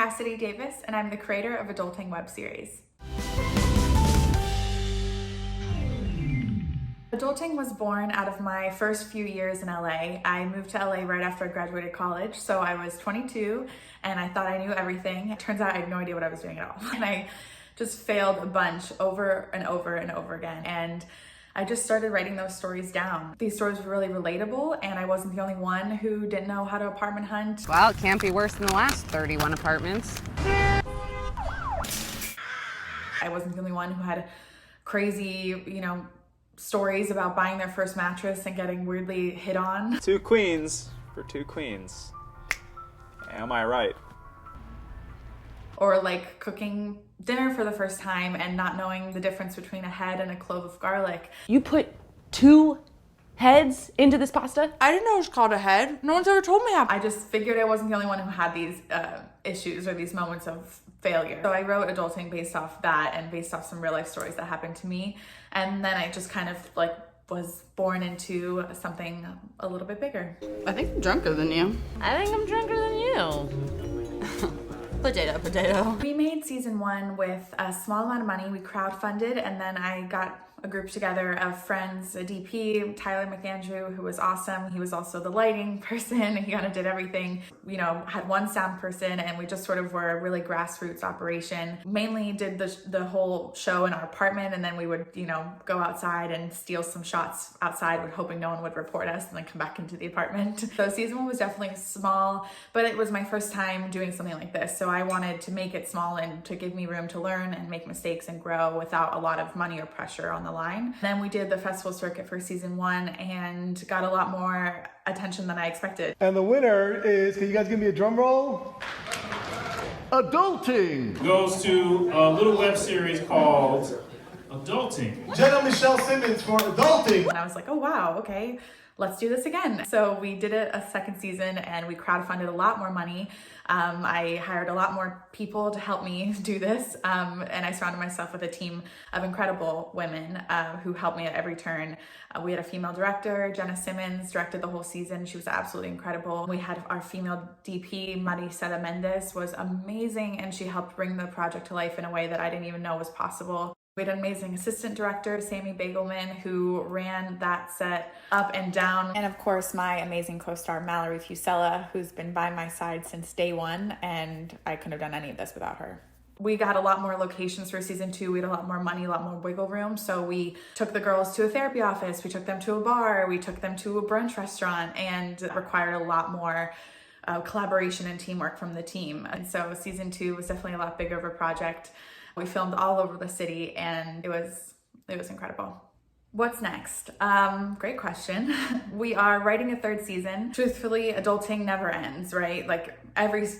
Cassidy Davis, and I'm the creator of Adulting Web Series. Adulting was born out of my first few years in LA. I moved to LA right after I graduated college, so I was 22 and I thought I knew everything. It turns out I had no idea what I was doing at all. And I just failed a bunch over and over and over again. And I just started writing those stories down. These stories were really relatable, and I wasn't the only one who didn't know how to apartment hunt. Well, it can't be worse than the last 31 apartments. I wasn't the only one who had crazy, stories about buying their first mattress and getting weirdly hit on. 2 queens for 2 queens. Am I right? Or like cooking dinner for the first time and not knowing the difference between a head and a clove of garlic. You put 2 heads into this pasta? I didn't know it was called a head. No one's ever told me that. I just figured I wasn't the only one who had these issues or these moments of failure. So I wrote Adulting based off that and based off some real life stories that happened to me. And then I just kind of was born into something a little bit bigger. I think I'm drunker than you. I think I'm drunker than you. Potato, potato. We made season 1 with a small amount of money. We crowdfunded, and then I got a group together of friends, a DP, Tyler McAndrew, who was awesome. He was also the lighting person. He kind of did everything. Had one sound person, and we just sort of were a really grassroots operation. Mainly did the whole show in our apartment, and then we would, go outside and steal some shots outside, hoping no one would report us, and then come back into the apartment. So season 1 was definitely small, but it was my first time doing something like this. So I wanted to make it small and to give me room to learn and make mistakes and grow without a lot of money or pressure on the line. Then we did the festival circuit for season 1 and got a lot more attention than I expected. And the winner is, can you guys give me a drum roll? Adulting goes to a little web series called Adulting. Jenna Michelle Simmons for Adulting. And I was like, oh wow, okay, let's do this again. So we did it a second season and we crowdfunded a lot more money. I hired a lot more people to help me do this. And I surrounded myself with a team of incredible women who helped me at every turn. We had a female director, Jenna Simmons, directed the whole season. She was absolutely incredible. We had our female DP, Maricela Mendez, was amazing, and she helped bring the project to life in a way that I didn't even know was possible. We had an amazing assistant director, Sammy Bagelman, who ran that set up and down. And of course, my amazing co-star, Mallory Fusella, who's been by my side since day 1, and I couldn't have done any of this without her. We got a lot more locations for season 2. We had a lot more money, a lot more wiggle room. So we took the girls to a therapy office, we took them to a bar, we took them to a brunch restaurant, and it required a lot more collaboration and teamwork from the team. And so season 2 was definitely a lot bigger of a project. We filmed all over the city, and it was incredible. What's next? Great question. We are writing a 3rd season. Truthfully, adulting never ends, right?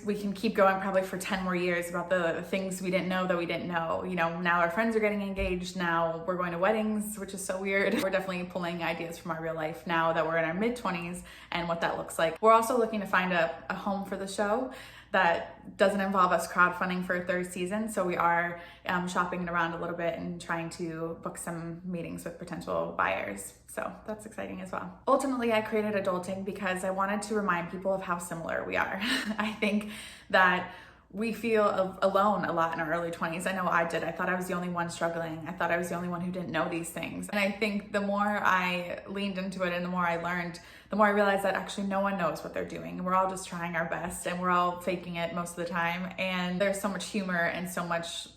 We can keep going probably for 10 more years about the things we didn't know that we didn't know. Now our friends are getting engaged. Now we're going to weddings, which is so weird. We're definitely pulling ideas from our real life now that we're in our mid-20s and what that looks like. We're also looking to find a home for the show that doesn't involve us crowdfunding for a 3rd season. So we are shopping around a little bit and trying to book some meetings with potential buyers. So that's exciting as well. Ultimately, I created Adulting because I wanted to remind people of how similar we are. I think that we feel alone a lot in our early 20s. I know I did. I thought I was the only one struggling. I thought I was the only one who didn't know these things. And I think the more I leaned into it and the more I learned, the more I realized that actually no one knows what they're doing. We're all just trying our best, and we're all faking it most of the time. And there's so much humor and so much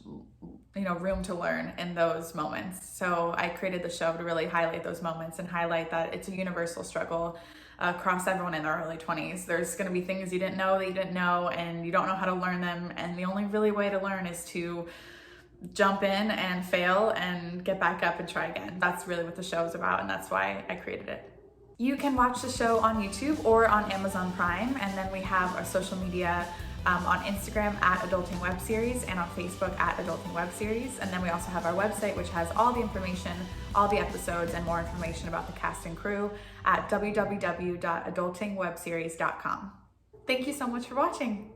room to learn in those moments. So I created the show to really highlight those moments and highlight that it's a universal struggle across everyone in their early 20s. There's going to be things you didn't know that you didn't know, and you don't know how to learn them. And the only really way to learn is to jump in and fail and get back up and try again. That's really what the show is about, and that's why I created it. You can watch the show on YouTube or on Amazon Prime, and then we have our social media on Instagram at Adulting Web Series and on Facebook at Adulting Web Series. And then we also have our website, which has all the information, all the episodes, and more information about the cast and crew at www.adultingwebseries.com. Thank you so much for watching.